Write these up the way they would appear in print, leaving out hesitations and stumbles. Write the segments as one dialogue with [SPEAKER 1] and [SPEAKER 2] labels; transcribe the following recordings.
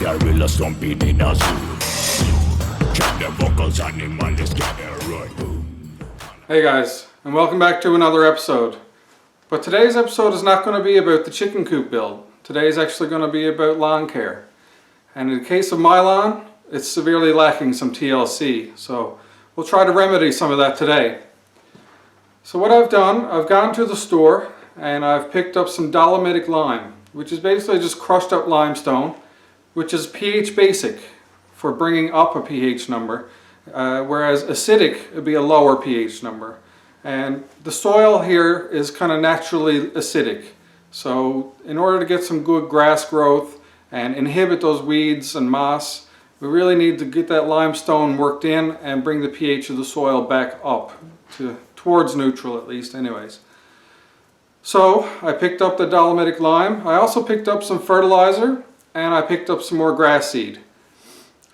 [SPEAKER 1] gorilla stomping in a zoo. Check the vocals, animals gather right.
[SPEAKER 2] Hey guys, and welcome back to another episode. But today's episode is not going to be about the chicken coop build. Today is actually going to be about lawn care. And in the case of my lawn, it's severely lacking some TLC, so we'll try to remedy some of that today. So what I've done, I've gone to the store and I've picked up some dolomitic lime, which is basically just crushed up limestone, which is pH basic for bringing up a pH number, whereas acidic would be a lower pH number. And the soil here is kind of naturally acidic. So in order to get some good grass growth and inhibit those weeds and moss, we really need to get that limestone worked in and bring the pH of the soil back up towards neutral, at least anyways. So I picked up the dolomitic lime. I also picked up some fertilizer and I picked up some more grass seed.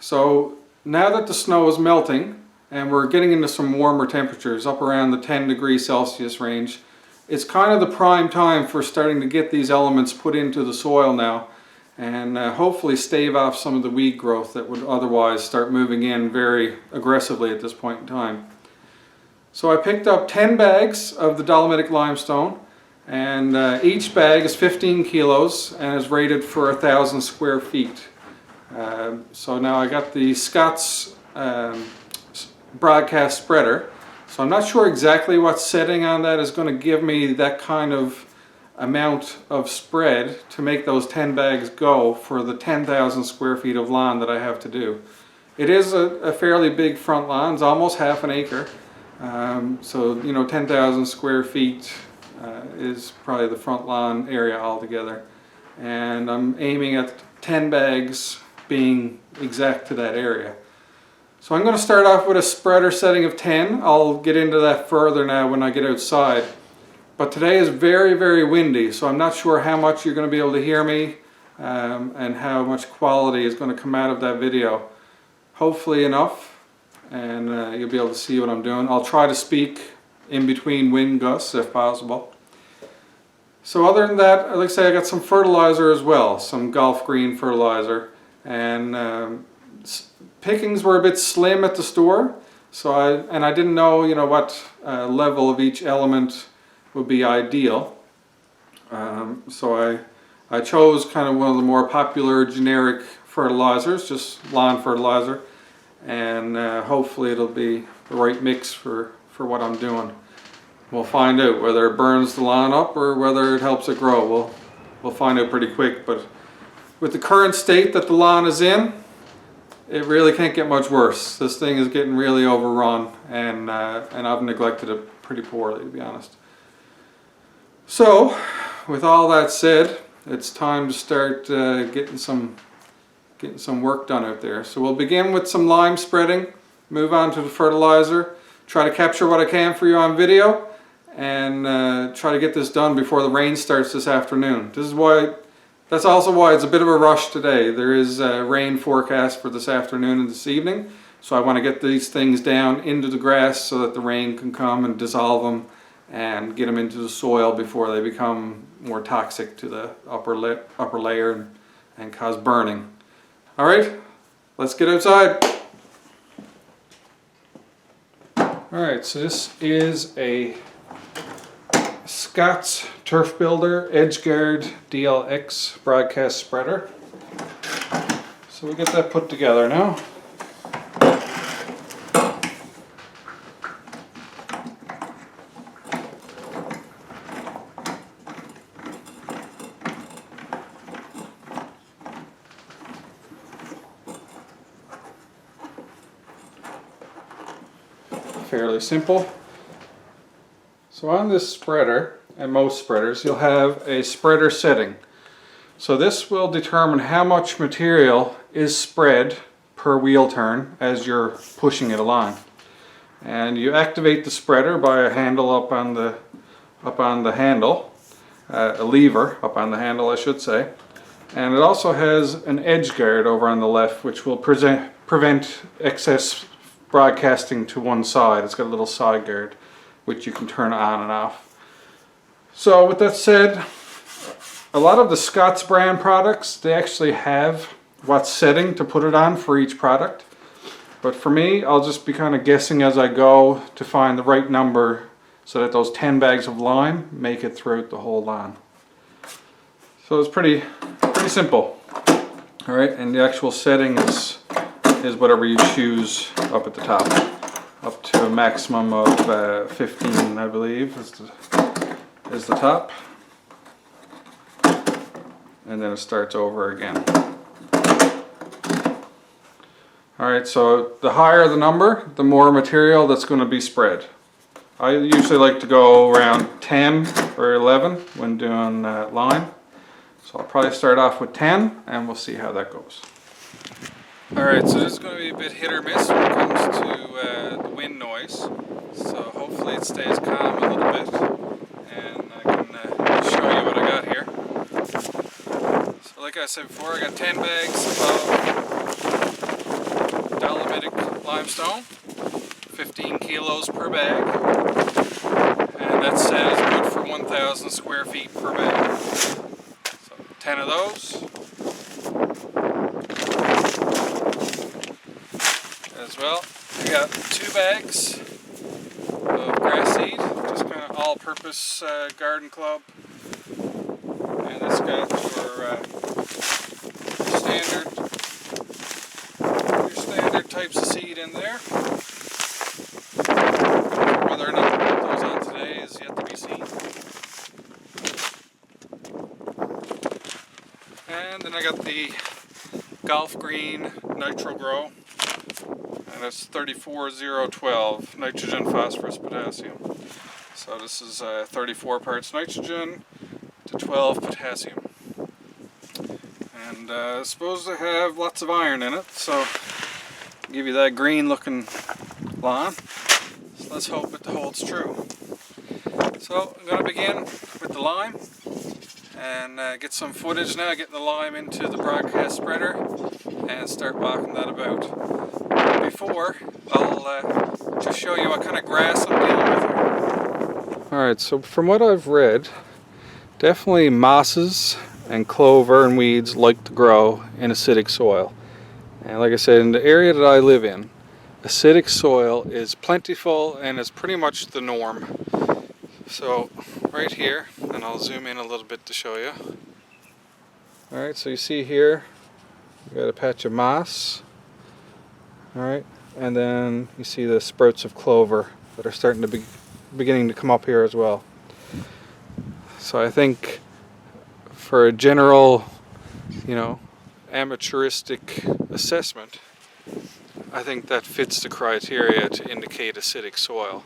[SPEAKER 2] So now that the snow is melting and we're getting into some warmer temperatures up around the 10 degrees Celsius range, it's kind of the prime time for starting to get these elements put into the soil now and hopefully stave off some of the weed growth that would otherwise start moving in very aggressively at this point in time. So I picked up 10 bags of the dolomitic limestone, and each bag is 15 kilos and is rated for 1,000 square feet. So now I got the Scott's broadcast spreader, so I'm not sure exactly what setting on that is going to give me that kind of amount of spread to make those 10 bags go for the 10,000 square feet of lawn that I have to do. It is a fairly big front lawn, it's almost half an acre, so you know, 10,000 square feet is probably the front lawn area altogether, and I'm aiming at 10 bags being exact to that area. So I'm going to start off with a spreader setting of 10. I'll get into that further now when I get outside. But today is very, very windy, so I'm not sure how much you're going to be able to hear me and how much quality is going to come out of that video. Hopefully enough, and you'll be able to see what I'm doing. I'll try to speak in between wind gusts if possible. So other than that, like I say, I got some fertilizer as well, some golf green fertilizer, and pickings were a bit slim at the store, so I didn't know, you know, what level of each element would be ideal. So I chose kind of one of the more popular generic fertilizers, just lawn fertilizer, and hopefully it'll be the right mix for what I'm doing. We'll find out whether it burns the lawn up or whether it helps it grow. We'll find out pretty quick, but with the current state that the lawn is in, it really can't get much worse. This thing is getting really overrun, and I've neglected it pretty poorly, to be honest. So, with all that said, it's time to start getting some work done out there. So we'll begin with some lime spreading, move on to the fertilizer, try to capture what I can for you on video, and try to get this done before the rain starts this afternoon. That's also why it's a bit of a rush today. There is a rain forecast for this afternoon and this evening, so I want to get these things down into the grass so that the rain can come and dissolve them and get them into the soil before they become more toxic to the upper layer and cause burning. Alright, let's get outside. Alright, so this is a Scott's Turf Builder EdgeGuard DLX broadcast spreader. So we get that put together now. Fairly simple. So on this spreader, and most spreaders, you'll have a spreader setting. So this will determine how much material is spread per wheel turn as you're pushing it along. And you activate the spreader by a handle up on the handle, a lever up on the handle I should say. And it also has an edge guard over on the left which will prevent excess broadcasting to one side. It's got a little side guard which you can turn on and off. So with that said, a lot of the Scott's brand products, they actually have what setting to put it on for each product. But for me, I'll just be kind of guessing as I go to find the right number so that those 10 bags of lime make it throughout the whole lawn. So it's pretty simple. All right, and the actual setting is whatever you choose up at the top, up to a maximum of 15, I believe, is the top. And then it starts over again. Alright, so the higher the number, the more material that's going to be spread. I usually like to go around 10 or 11 when doing lime. So I'll probably start off with 10 and we'll see how that goes. Alright, so this is going to be a bit hit or miss when it comes to the wind noise. So hopefully it stays calm a little bit and I can show you what I got here. So like I said before, I got 10 bags of dolomitic limestone, 15 kilos per bag, and that set is good for 1,000 square feet per bag. So 10 of those. As well, I got 2 bags of grass seed, just kind of all-purpose garden club, and it's got your standard types of seed in there. Whether or not I put those on today is yet to be seen. And then I got the golf green nitro grow. And it's 34012 nitrogen, phosphorus, potassium. So this is 34 parts nitrogen to 12 potassium. And it's supposed to have lots of iron in it, so give you that green looking lawn. So let's hope it holds true. So I'm going to begin with the lime and get some footage now, getting the lime into the broadcast spreader and start walking that about. Before, I'll just show you what kind of grass I'm dealing with here. Alright, so from what I've read, definitely mosses and clover and weeds like to grow in acidic soil. And like I said, in the area that I live in, acidic soil is plentiful and is pretty much the norm. So right here, and I'll zoom in a little bit to show you. Alright, so you see here, we got a patch of moss. Alright, and then you see the sprouts of clover that are starting to beginning to come up here as well. So I think for a general, amateuristic assessment, I think that fits the criteria to indicate acidic soil.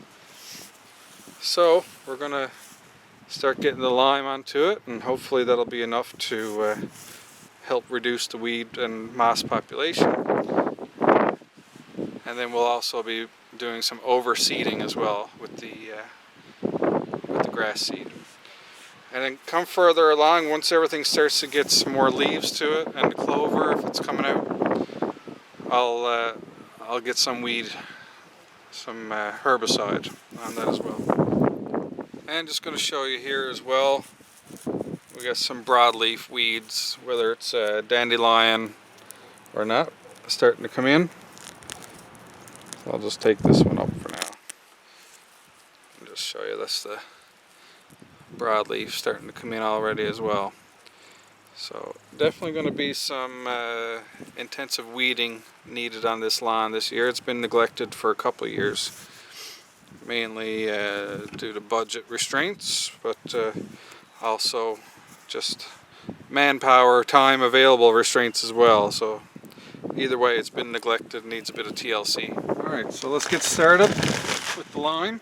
[SPEAKER 2] So we're going to start getting the lime onto it, and hopefully that'll be enough to help reduce the weed and moss population. And then we'll also be doing some overseeding as well with the grass seed. And then come further along, once everything starts to get some more leaves to it, and the clover, if it's coming out, I'll get some herbicide on that as well. And just going to show you here as well, we got some broadleaf weeds, whether it's dandelion or not, starting to come in. I'll just take this one up for now and just show you this, the broadleaf starting to come in already as well. So definitely going to be some intensive weeding needed on this lawn this year. It's been neglected for a couple of years, mainly due to budget restraints, but also just manpower, time available restraints as well. So either way, it's been neglected, needs a bit of TLC. Alright, so let's get started with the lime.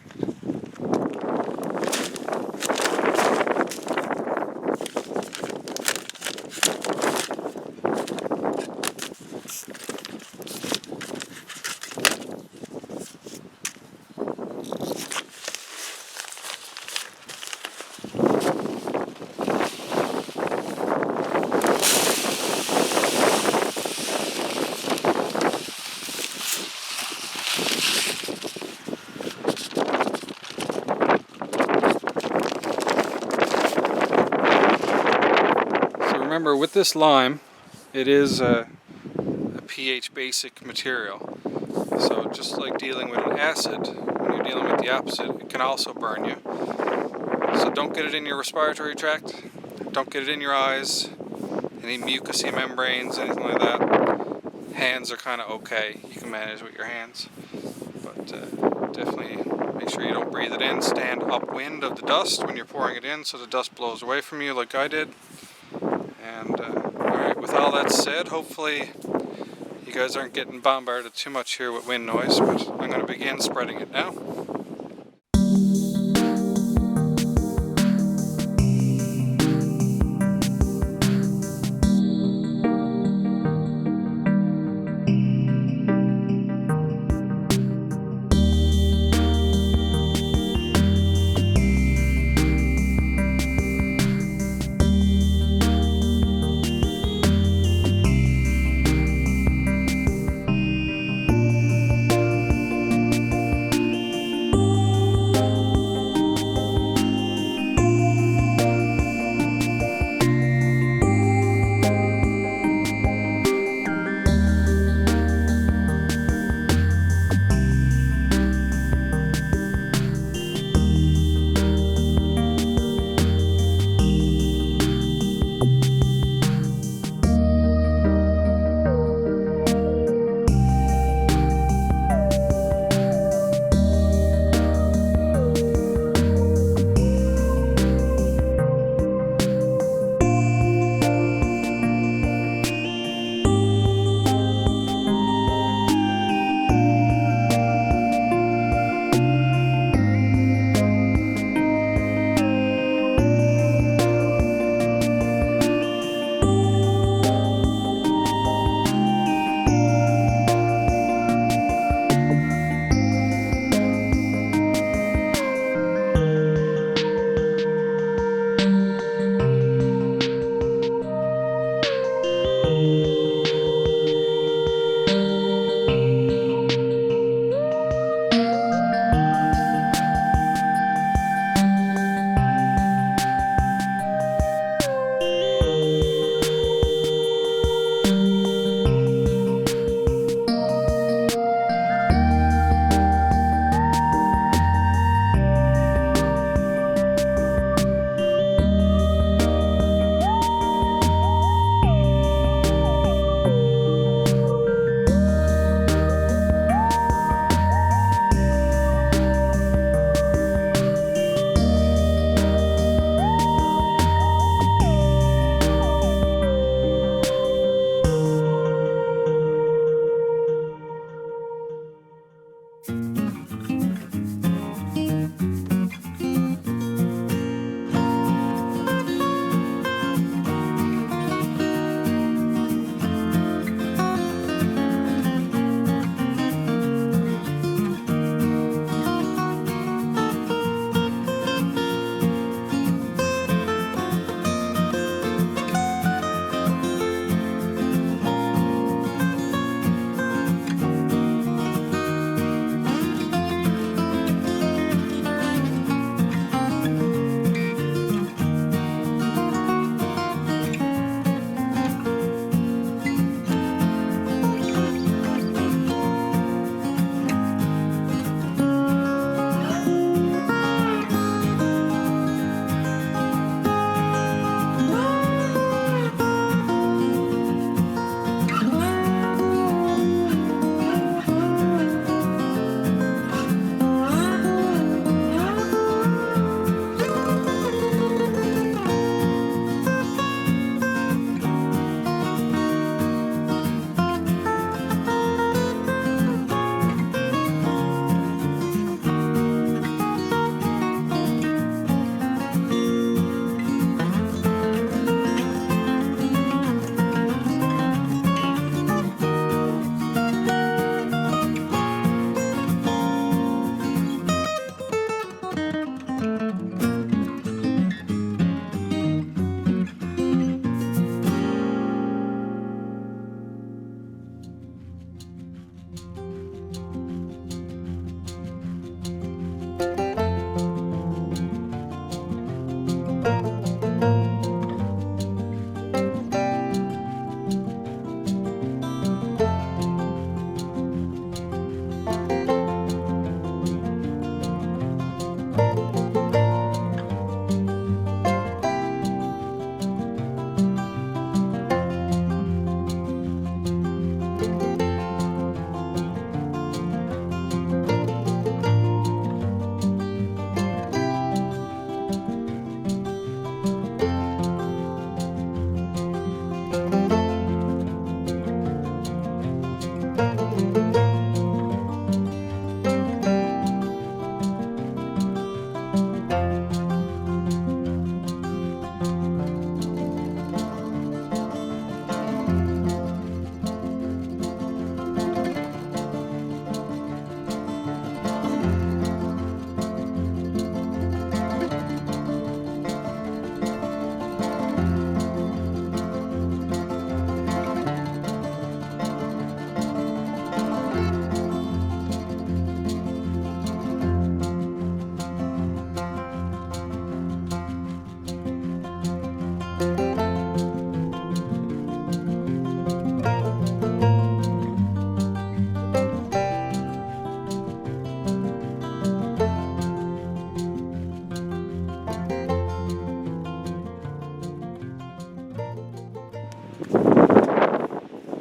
[SPEAKER 2] Remember, with this lime, it is pH basic material. So just like dealing with an acid, when you're dealing with the opposite, it can also burn you. So don't get it in your respiratory tract, don't get it in your eyes, any mucousy membranes, anything like that. Hands are kind of okay, you can manage with your hands. But definitely make sure you don't breathe it in. Stand upwind of the dust when you're pouring it in so the dust blows away from you like I did. And alright, with all that said, hopefully you guys aren't getting bombarded too much here with wind noise, but I'm going to begin spreading it now.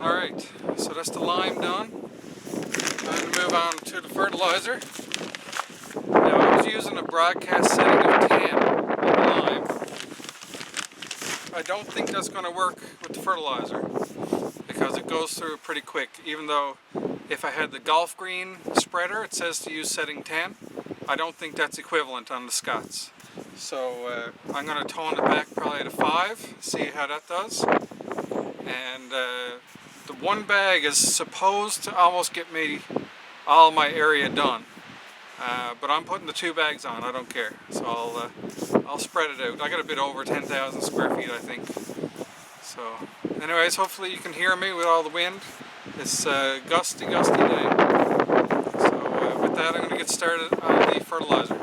[SPEAKER 2] Alright, so that's the lime done. I'm going to move on to the fertilizer. Now I was using a broadcast setting of 10 on the lime. I don't think that's going to work with the fertilizer because it goes through pretty quick. Even though if I had the golf green spreader, it says to use setting 10. I don't think that's equivalent on the Scots. So I'm going to tone it back probably to 5, see how that does. And the one bag is supposed to almost get me all my area done. But I'm putting the 2 bags on, I don't care. So I'll spread it out. I got a bit over 10,000 square feet, I think. So anyways, hopefully you can hear me with all the wind. It's a gusty day. So with that, I'm going to get started on the fertilizer.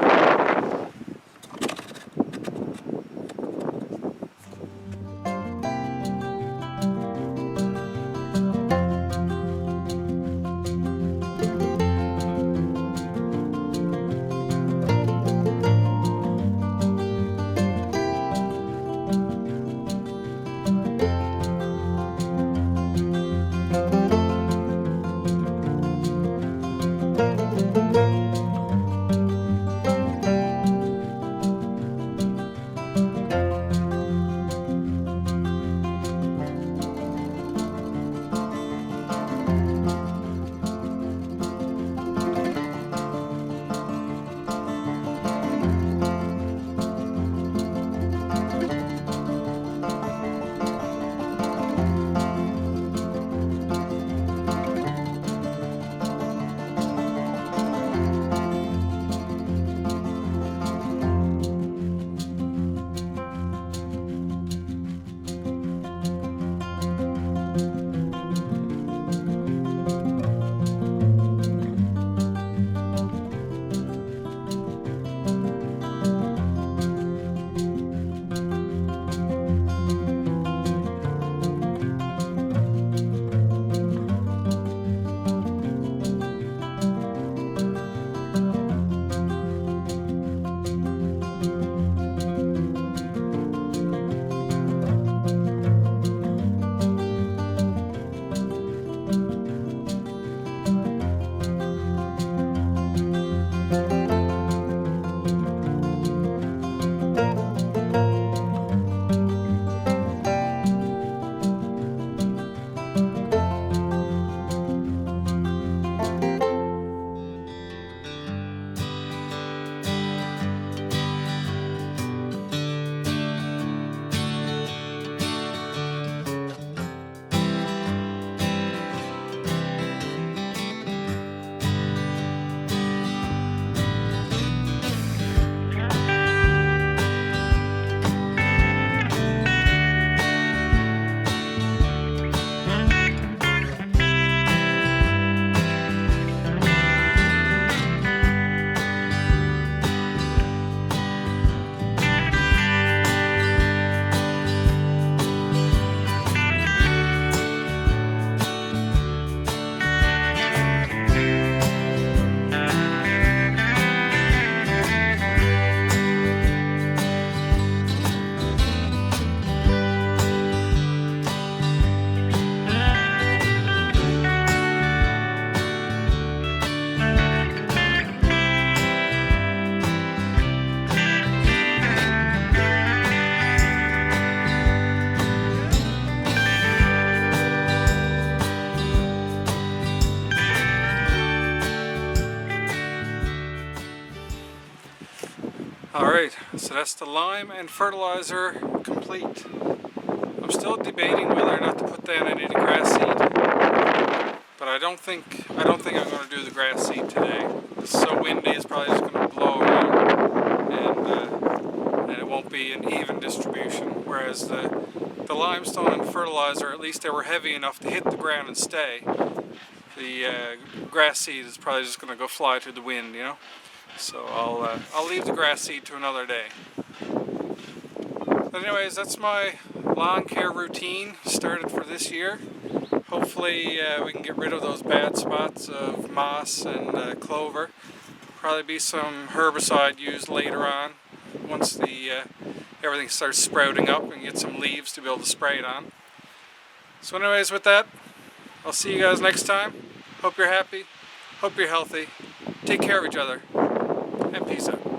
[SPEAKER 2] Alright, so that's the lime and fertilizer complete. I'm still debating whether or not to put down any of the grass seed, but I don't think I'm going to do the grass seed today. It's so windy, it's probably just going to blow around, and it won't be an even distribution. Whereas the limestone and fertilizer, at least they were heavy enough to hit the ground and stay. The grass seed is probably just going to go fly through the wind, you know. So I'll leave the grass seed to another day. But anyways, that's my lawn care routine started for this year. Hopefully we can get rid of those bad spots of moss and clover. Probably be some herbicide used later on once everything starts sprouting up and get some leaves to be able to spray it on. So anyways, with that, I'll see you guys next time. Hope you're happy. Hope you're healthy. Take care of each other. And peace out.